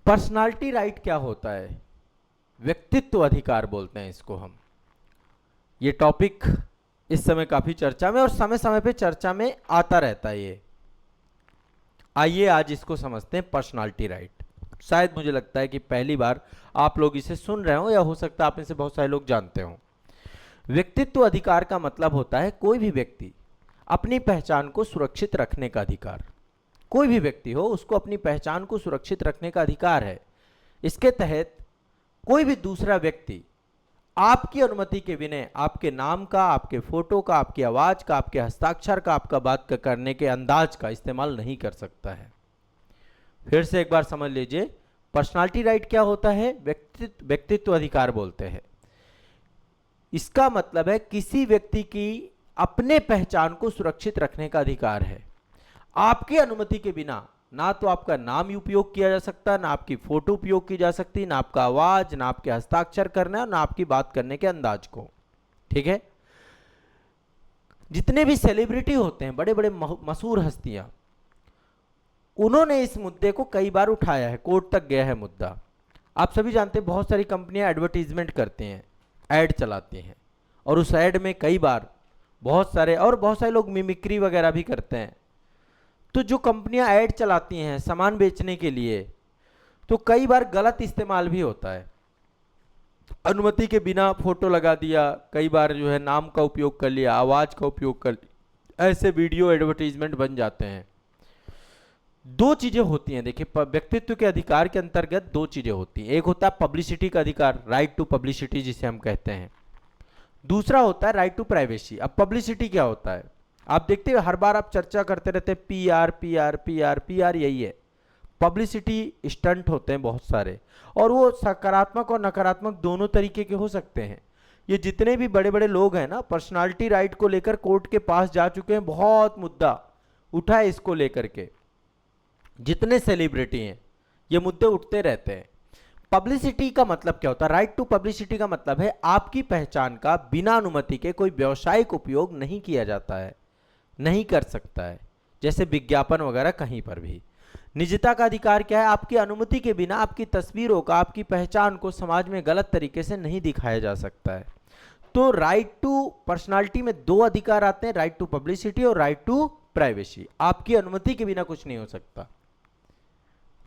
Personality right क्या होता है? व्यक्तित्व अधिकार बोलते हैं इसको हम। ये टॉपिक इस समय काफी चर्चा में और समय समय पे चर्चा में आता रहता है ये। आइए आज इसको समझते हैं, पर्सनालिटी राइट। शायद मुझे लगता है कि पहली बार आप लोग इसे सुन रहे हो, या हो सकता है आप में से बहुत सारे लोग जानते हो। व्यक्तित्व अधिकार का मतलब होता है कोई भी व्यक्ति अपनी पहचान को सुरक्षित रखने का अधिकार। कोई भी व्यक्ति हो, उसको अपनी पहचान को सुरक्षित रखने का अधिकार है। इसके तहत कोई भी दूसरा व्यक्ति आपकी अनुमति के बिना आपके नाम का, आपके फोटो का, आपकी आवाज का, आपके हस्ताक्षर का, आपका बात का करने के अंदाज का इस्तेमाल नहीं कर सकता है। फिर से एक बार समझ लीजिए, पर्सनालिटी राइट क्या होता है? व्यक्तित्व अधिकार बोलते हैं। इसका मतलब है किसी व्यक्ति की अपने पहचान को सुरक्षित रखने का अधिकार है। आपकी अनुमति के बिना ना तो आपका नाम उपयोग किया जा सकता, ना आपकी फोटो उपयोग की जा सकती, ना आपका आवाज, ना आपके हस्ताक्षर करना, ना आपकी बात करने के अंदाज को। ठीक है? जितने भी सेलिब्रिटी होते हैं, बड़े बड़े मशहूर हस्तियां, उन्होंने इस मुद्दे को कई बार उठाया है, कोर्ट तक गया है मुद्दा। आप सभी जानते हैं बहुत सारी कंपनियां एडवर्टीजमेंट करती हैं, ऐड चलाती हैं, और उस ऐड में कई बार बहुत सारे लोग मिमिक्री वगैरह भी करते हैं। तो जो कंपनियां ऐड चलाती हैं सामान बेचने के लिए, तो कई बार गलत इस्तेमाल भी होता है। अनुमति के बिना फोटो लगा दिया, कई बार जो है नाम का उपयोग कर लिया, आवाज का उपयोग कर लिया, ऐसे वीडियो एडवर्टीजमेंट बन जाते हैं। दो चीजें होती हैं, देखिए व्यक्तित्व के अधिकार के अंतर्गत दो चीजें होती हैं। एक होता है पब्लिसिटी का अधिकार, राइट टू पब्लिसिटी जिसे हम कहते हैं। दूसरा होता है राइट टू प्राइवेसी। अब पब्लिसिटी क्या होता है? आप देखते हो हर बार आप चर्चा करते रहते हैं पीआर पीआर पीआर पीआर, यही है। पब्लिसिटी स्टंट होते हैं बहुत सारे, और वो सकारात्मक और नकारात्मक दोनों तरीके के हो सकते हैं। ये जितने भी बड़े बड़े लोग हैं ना, पर्सनालिटी राइट को लेकर कोर्ट के पास जा चुके हैं, बहुत मुद्दा उठा है इसको लेकर के। जितने सेलिब्रिटी हैं, ये मुद्दे उठते रहते हैं। पब्लिसिटी का मतलब क्या होता है? राइट टू पब्लिसिटी का मतलब है आपकी पहचान का बिना अनुमति के कोई व्यावसायिक उपयोग नहीं किया जाता है, नहीं कर सकता है, जैसे विज्ञापन वगैरह कहीं पर भी। निजता का अधिकार क्या है? आपकी अनुमति के बिना आपकी तस्वीरों का, आपकी पहचान को समाज में गलत तरीके से नहीं दिखाया जा सकता है। तो राइट टू पर्सनालिटी में दो अधिकार आते हैं, राइट टू पब्लिसिटी और राइट टू प्राइवेसी। आपकी अनुमति के बिना कुछ नहीं हो सकता।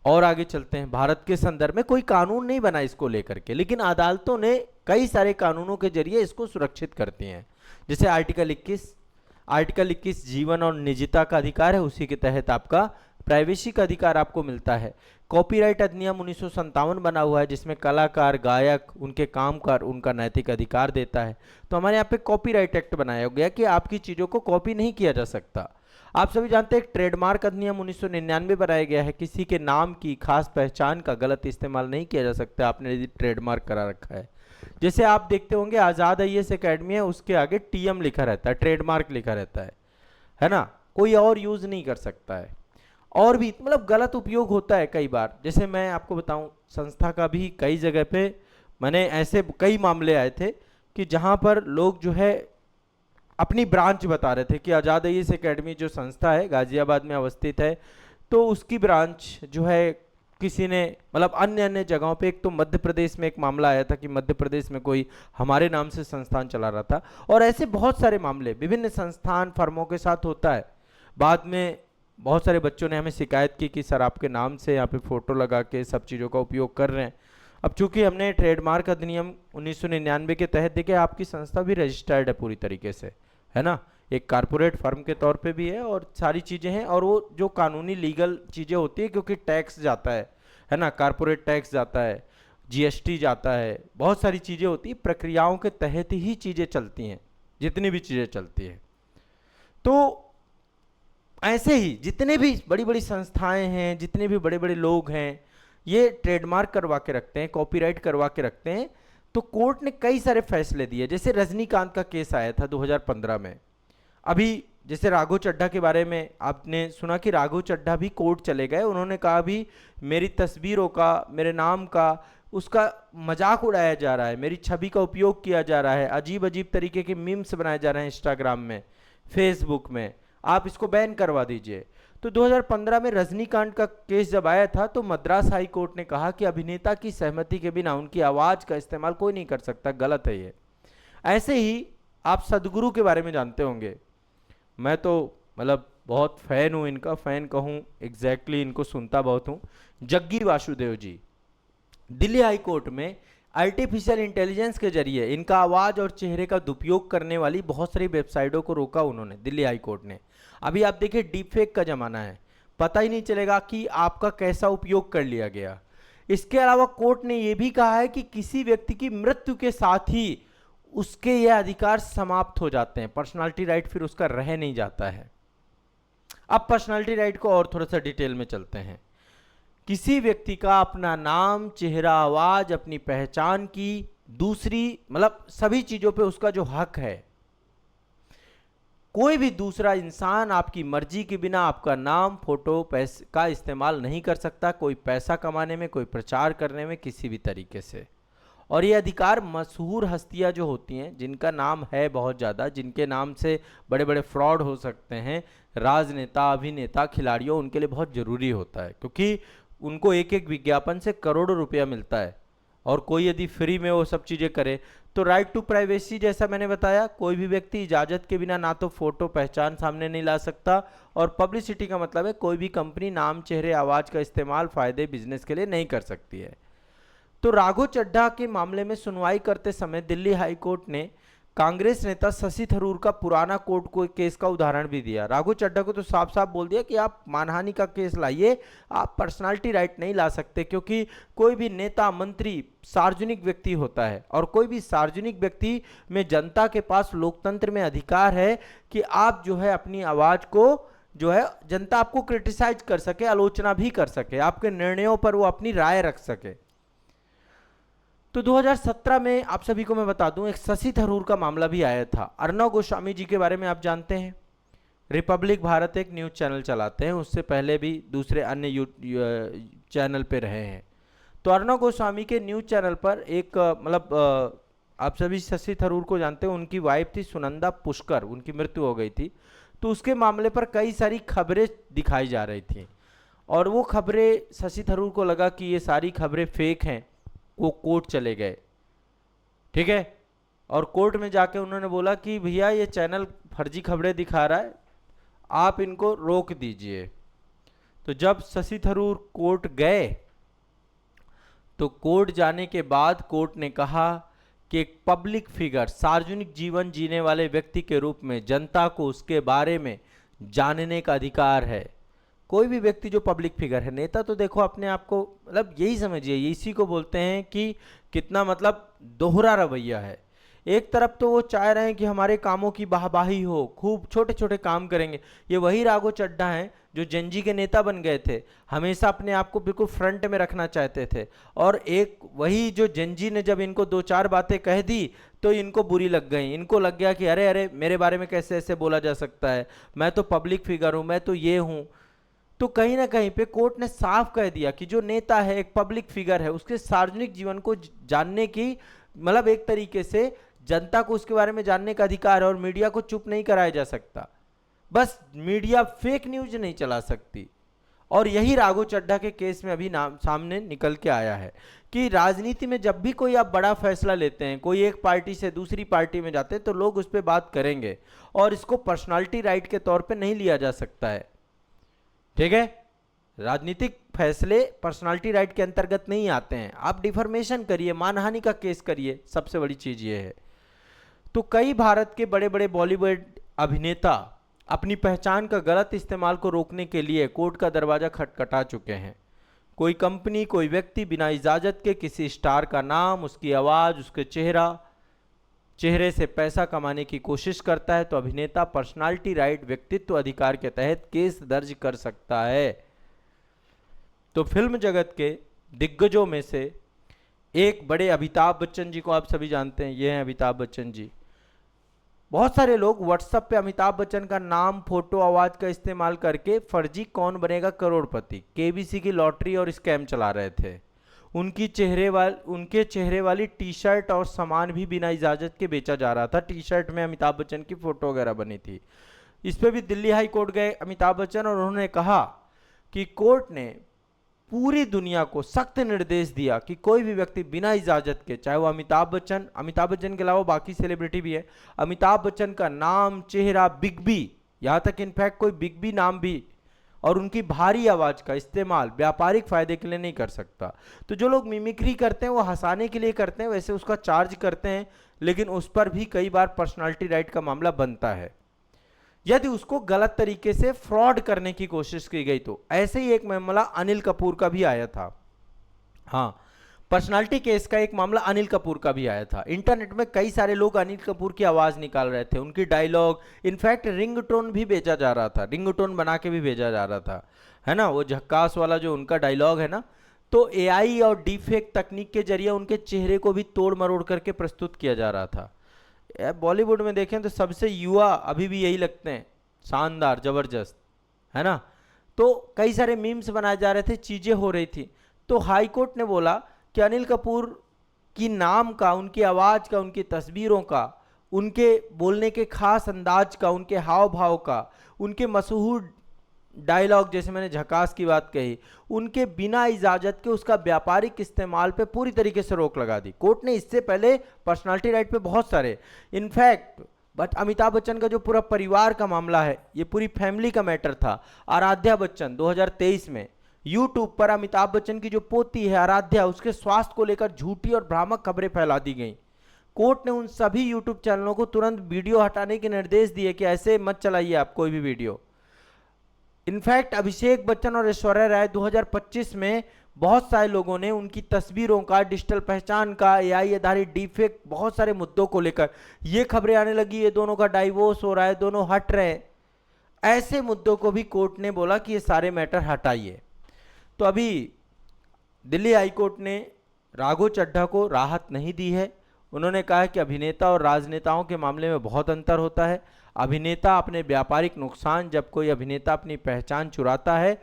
और आगे चलते हैं। भारत के संदर्भ में कोई कानून नहीं बना इसको लेकर के, लेकिन अदालतों ने कई सारे कानूनों के जरिए इसको सुरक्षित करती हैं। जैसे आर्टिकल 21 जीवन और निजता का अधिकार है, उसी के तहत आपका प्राइवेसी का अधिकार आपको मिलता है। कॉपीराइट अधिनियम 1957 बना हुआ है, जिसमें कलाकार, गायक, उनके काम का उनका नैतिक अधिकार देता है। तो हमारे यहाँ पे कॉपीराइट एक्ट बनाया गया कि आपकी चीज़ों को कॉपी नहीं किया जा सकता। आप सभी जानते हैं ट्रेडमार्क अधिनियम 1999 बनाया गया है, किसी के नाम की खास पहचान का गलत इस्तेमाल नहीं किया जा सकता आपने यदि ट्रेडमार्क करा रखा है। जैसे आप देखते होंगे आज़ाद IAS एकेडमी है, उसके आगे TM लिखा रहता है, ट्रेडमार्क लिखा रहता है ना, कोई और यूज़ नहीं कर सकता है। और भी मतलब गलत उपयोग होता है कई बार। जैसे मैं आपको बताऊं, संस्था का भी कई जगह पे मैंने ऐसे कई मामले आए थे कि जहां पर लोग जो है अपनी ब्रांच बता रहे थे कि आज़ाद IAS एकेडमी जो संस्था है गाजियाबाद में अवस्थित है, तो उसकी ब्रांच जो है किसी ने मतलब अन्य अन्य जगहों पे, एक तो मध्य प्रदेश में एक मामला आया था कि मध्य प्रदेश में कोई हमारे नाम से संस्थान चला रहा था, और ऐसे बहुत सारे मामले विभिन्न संस्थान फर्मों के साथ होता है। बाद में बहुत सारे बच्चों ने हमें शिकायत की कि सर आपके नाम से यहाँ पे फ़ोटो लगा के सब चीज़ों का उपयोग कर रहे हैं। अब चूंकि हमने ट्रेडमार्क अधिनियम 1999 के तहत देखिए आपकी संस्था भी रजिस्टर्ड है पूरी तरीके से, है ना, एक कारपोरेट फर्म के तौर पे भी है और सारी चीज़ें हैं, और वो जो कानूनी लीगल चीज़ें होती है, क्योंकि टैक्स जाता है ना, कारपोरेट टैक्स जाता है, GST जाता है, बहुत सारी चीज़ें होती है, प्रक्रियाओं के तहत ही चीज़ें चलती हैं, जितनी भी चीज़ें चलती हैं। तो ऐसे ही जितने भी बड़ी बड़ी संस्थाएं हैं, जितने भी बड़े बड़े लोग हैं, ये ट्रेडमार्क करवा के रखते हैं, कॉपीराइट करवा के रखते हैं। तो कोर्ट ने कई सारे फैसले दिए। जैसे रजनीकांत का केस आया था 2015 में। अभी जैसे राघव चड्ढा के बारे में आपने सुना कि राघव चड्ढा भी कोर्ट चले गए, उन्होंने कहा भी मेरी तस्वीरों का, मेरे नाम का, उसका मजाक उड़ाया जा रहा है, मेरी छवि का उपयोग किया जा रहा है, अजीब अजीब तरीके के मीम्स बनाए जा रहे हैं इंस्टाग्राम में, फेसबुक में, आप इसको बैन करवा दीजिए। तो 2015 में रजनीकांत का केस जब आया था तो मद्रास हाई कोर्ट ने कहा कि अभिनेता की सहमति के बिना उनकी आवाज का इस्तेमाल कोई नहीं कर सकता, गलत है ये। ऐसे ही आप सदगुरु के बारे में जानते होंगे। मैं तो मतलब बहुत फैन हूँ इनका, फैन कहूँ एग्जैक्टली इनको सुनता बहुत हूँ। जग्गी वासुदेव जी दिल्ली हाई कोर्ट में आर्टिफिशियल इंटेलिजेंस के जरिए इनका आवाज़ और चेहरे का दुरुपयोग करने वाली बहुत सारी वेबसाइटों को रोका उन्होंने, दिल्ली हाई कोर्ट ने। अभी आप देखिए डीप फेक का ज़माना है, पता ही नहीं चलेगा कि आपका कैसा उपयोग कर लिया गया। इसके अलावा कोर्ट ने यह भी कहा है कि किसी व्यक्ति की मृत्यु के साथ ही उसके यह अधिकार समाप्त हो जाते हैं, पर्सनालिटी राइट फिर उसका रह नहीं जाता है। अब पर्सनालिटी राइट को और थोड़ा सा डिटेल में चलते हैं। किसी व्यक्ति का अपना नाम, चेहरा, आवाज, अपनी पहचान की दूसरी मतलब सभी चीजों पे उसका जो हक है, कोई भी दूसरा इंसान आपकी मर्जी के बिना आपका नाम, फोटो, पैसे का इस्तेमाल नहीं कर सकता, कोई पैसा कमाने में, कोई प्रचार करने में, किसी भी तरीके से। और ये अधिकार मशहूर हस्तियां जो होती हैं, जिनका नाम है बहुत ज़्यादा, जिनके नाम से बड़े बड़े फ्रॉड हो सकते हैं, राजनेता, अभिनेता, खिलाड़ियों, उनके लिए बहुत ज़रूरी होता है, क्योंकि उनको एक एक विज्ञापन से करोड़ों रुपया मिलता है। और कोई यदि फ्री में वो सब चीज़ें करे तो राइट टू प्राइवेसी, जैसा मैंने बताया, कोई भी व्यक्ति इजाज़त के बिना ना तो फोटो, पहचान सामने नहीं ला सकता, और पब्लिसिटी का मतलब है कोई भी कंपनी नाम, चेहरे, आवाज़ का इस्तेमाल फायदे, बिजनेस के लिए नहीं कर सकती है। तो राघव चड्ढा के मामले में सुनवाई करते समय दिल्ली हाई कोर्ट ने कांग्रेस नेता शशि थरूर का पुराना कोर्ट को केस का उदाहरण भी दिया। राघव चड्ढा को तो साफ साफ बोल दिया कि आप मानहानि का केस लाइए, आप पर्सनालिटी राइट नहीं ला सकते, क्योंकि कोई भी नेता, मंत्री सार्वजनिक व्यक्ति होता है, और कोई भी सार्वजनिक व्यक्ति में जनता के पास लोकतंत्र में अधिकार है कि आप जो है अपनी आवाज़ को जो है जनता आपको क्रिटिसाइज कर सके, आलोचना भी कर सके, आपके निर्णयों पर वो अपनी राय रख सके। तो 2017 में आप सभी को मैं बता दूं एक शशि थरूर का मामला भी आया था। अर्णव गोस्वामी जी के बारे में आप जानते हैं, रिपब्लिक भारत एक न्यूज़ चैनल चलाते हैं, उससे पहले भी दूसरे अन्य चैनल पे रहे हैं। तो अर्णव गोस्वामी के न्यूज़ चैनल पर एक मतलब आप सभी शशि थरूर को जानते हैं, उनकी वाइफ थी सुनंदा पुष्कर, उनकी मृत्यु हो गई थी। तो उसके मामले पर कई सारी खबरें दिखाई जा रही थी, और वो खबरें शशि थरूर को लगा कि ये सारी खबरें फेक हैं, वो कोर्ट चले गए, ठीक है। और कोर्ट में जाके उन्होंने बोला कि भैया ये चैनल फर्जी खबरें दिखा रहा है, आप इनको रोक दीजिए। तो जब शशि थरूर कोर्ट गए तो कोर्ट जाने के बाद कोर्ट ने कहा कि एक पब्लिक फिगर, सार्वजनिक जीवन जीने वाले व्यक्ति के रूप में जनता को उसके बारे में जानने का अधिकार है। कोई भी व्यक्ति जो पब्लिक फिगर है, नेता तो देखो अपने आप को मतलब यही समझिए, इसी को बोलते हैं कि कितना मतलब दोहरा रवैया है। एक तरफ तो वो चाह रहे हैं कि हमारे कामों की वाहवाही हो, खूब छोटे छोटे काम करेंगे। ये वही राघव चड्ढा हैं जो जेनजी के नेता बन गए थे, हमेशा अपने आप को बिल्कुल फ्रंट में रखना चाहते थे, और एक वही जो जेनजी ने जब इनको दो चार बातें कह दी तो इनको बुरी लग गई। इनको लग गया कि अरे अरे मेरे बारे में कैसे ऐसे बोला जा सकता है, मैं तो पब्लिक फिगर हूँ, मैं तो ये हूँ। तो कहीं ना कहीं पे कोर्ट ने साफ कह दिया कि जो नेता है, एक पब्लिक फिगर है, उसके सार्वजनिक जीवन को जानने की मतलब एक तरीके से जनता को उसके बारे में जानने का अधिकार है, और मीडिया को चुप नहीं कराया जा सकता। बस मीडिया फेक न्यूज नहीं चला सकती। और यही राघव चड्ढा के केस में अभी नाम सामने निकल के आया है कि राजनीति में जब भी कोई आप बड़ा फैसला लेते हैं, कोई एक पार्टी से दूसरी पार्टी में जाते हैं, तो लोग उस पर बात करेंगे, और इसको पर्सनालिटी राइट के तौर पे नहीं लिया जा सकता है, ठीक है। राजनीतिक फैसले पर्सनालिटी राइट के अंतर्गत नहीं आते हैं। आप डिफॉर्मेशन करिए, मानहानि का केस करिए, सबसे बड़ी चीज ये है। तो कई भारत के बड़े बड़े बॉलीवुड अभिनेता अपनी पहचान का गलत इस्तेमाल को रोकने के लिए कोर्ट का दरवाजा खटखटा चुके हैं। कोई कंपनी, कोई व्यक्ति बिना इजाजत के किसी स्टार का नाम, उसकी आवाज, उसके चेहरे से पैसा कमाने की कोशिश करता है, तो अभिनेता पर्सनालिटी राइट व्यक्तित्व अधिकार के तहत केस दर्ज कर सकता है। तो फिल्म जगत के दिग्गजों में से एक बड़े अमिताभ बच्चन जी को आप सभी जानते हैं, ये हैं अमिताभ बच्चन जी। बहुत सारे लोग व्हाट्सएप पे अमिताभ बच्चन का नाम, फोटो, आवाज का इस्तेमाल करके फर्जी कौन बनेगा करोड़पति, केबीसी की लॉटरी और स्कैम चला रहे थे। उनके चेहरे वाली टी शर्ट और सामान भी बिना इजाजत के बेचा जा रहा था। टी शर्ट में अमिताभ बच्चन की फोटो वगैरह बनी थी। इस पे भी दिल्ली हाई कोर्ट गए अमिताभ बच्चन और उन्होंने कहा कि कोर्ट ने पूरी दुनिया को सख्त निर्देश दिया कि कोई भी व्यक्ति बिना इजाजत के, चाहे वो अमिताभ बच्चन के अलावा बाकी सेलिब्रिटी भी है, अमिताभ बच्चन का नाम, चेहरा, बिग बी, यहाँ तक इनफैक्ट कोई बिग बी नाम भी और उनकी भारी आवाज का इस्तेमाल व्यापारिक फायदे के लिए नहीं कर सकता। तो जो लोग मिमिक्री करते हैं वो हंसाने के लिए करते हैं, वैसे उसका चार्ज करते हैं, लेकिन उस पर भी कई बार पर्सनालिटी राइट का मामला बनता है यदि उसको गलत तरीके से फ्रॉड करने की कोशिश की गई। तो ऐसे ही एक मामला अनिल कपूर का भी आया था। हाँ, पर्सनालिटी केस का एक मामला अनिल कपूर का भी आया था। इंटरनेट में कई सारे लोग अनिल कपूर की आवाज निकाल रहे थे, उनकी डायलॉग, इनफैक्ट रिंगटोन भी भेजा जा रहा था, रिंगटोन बना के भी भेजा जा रहा था, है ना, वो झक्कास वाला जो उनका डायलॉग है ना। तो एआई और डीफेक तकनीक के जरिए उनके चेहरे को भी तोड़ मरोड़ करके प्रस्तुत किया जा रहा था। बॉलीवुड में देखें तो सबसे युवा अभी भी यही लगते हैं, शानदार, जबरदस्त, है ना। तो कई सारे मीम्स बनाए जा रहे थे, चीजें हो रही थी। तो हाई कोर्ट ने बोला कि अनिल कपूर की नाम का, उनकी आवाज का, उनकी तस्वीरों का, उनके बोलने के खास अंदाज का, उनके हाव भाव का, उनके मशहूर डायलॉग, जैसे मैंने झकास की बात कही, उनके बिना इजाजत के उसका व्यापारिक इस्तेमाल पे पूरी तरीके से रोक लगा दी कोर्ट ने। इससे पहले पर्सनालिटी राइट पे बहुत सारे, इनफैक्ट बट अमिताभ बच्चन का जो पूरा परिवार का मामला है, ये पूरी फैमिली का मैटर था। आराध्या बच्चन 2023 में यूट्यूब पर अमिताभ बच्चन की जो पोती है आराध्या, उसके स्वास्थ्य को लेकर झूठी और भ्रामक खबरें फैला दी गई। कोर्ट ने उन सभी यूट्यूब चैनलों को तुरंत वीडियो हटाने के निर्देश दिए कि ऐसे मत चलाइए आप कोई भी वीडियो। इनफैक्ट अभिषेक बच्चन और ऐश्वर्या राय 2025 में बहुत सारे लोगों ने उनकी तस्वीरों का, डिजिटल पहचान का, एआई आधारित डीफेक, बहुत सारे मुद्दों को लेकर ये खबरें आने लगी, ये दोनों का डाइवोर्स हो रहा है, दोनों हट रहे हैं। ऐसे मुद्दों को भी कोर्ट ने बोला कि ये सारे मैटर हटाइए। तो अभी दिल्ली हाईकोर्ट ने राघव चड्ढा को राहत नहीं दी है। उन्होंने कहा कि अभिनेता और राजनेताओं के मामले में बहुत अंतर होता है। अभिनेता अपने व्यापारिक नुकसान, जब कोई अभिनेता अपनी पहचान चुराता है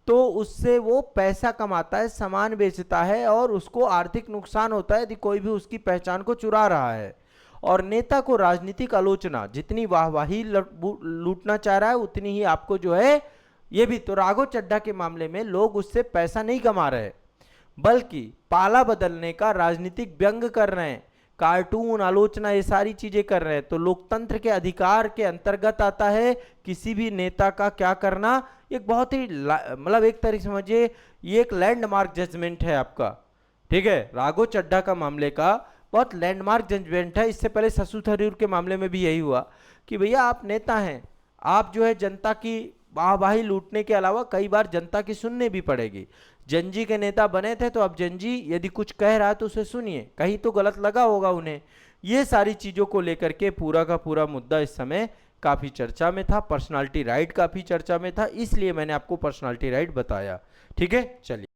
तो उससे वो पैसा कमाता है, सामान बेचता है और उसको आर्थिक नुकसान होता है यदि कोई भी उसकी पहचान को चुरा रहा है। और नेता को राजनीतिक आलोचना, जितनी वाहवाही लूटना चाह रहा है उतनी ही आपको जो है, ये भी तो राघव चड्ढा के मामले में लोग उससे पैसा नहीं कमा रहे बल्कि पाला बदलने का राजनीतिक व्यंग कर रहे हैं, कार्टून, आलोचना, ये सारी चीजें कर रहे हैं। तो लोकतंत्र के अधिकार के अंतर्गत आता है किसी भी नेता का क्या करना। एक बहुत ही मतलब एक तरीके से समझिए ये एक लैंडमार्क जजमेंट है आपका, ठीक है। राघव चड्ढा का मामले का बहुत लैंडमार्क जजमेंट है। इससे पहले शशि थरूर के मामले में भी यही हुआ कि भैया आप नेता हैं, आप जो है जनता की वाहवाही लूटने के अलावा कई बार जनता की सुननी भी पड़ेगी। जंजी के नेता बने थे तो अब जंजी यदि कुछ कह रहा है तो उसे सुनिए, कहीं तो गलत लगा होगा उन्हें। ये सारी चीजों को लेकर के पूरा का पूरा मुद्दा इस समय काफी चर्चा में था, पर्सनालिटी राइट काफी चर्चा में था, इसलिए मैंने आपको पर्सनालिटी राइट बताया, ठीक है। चलिए।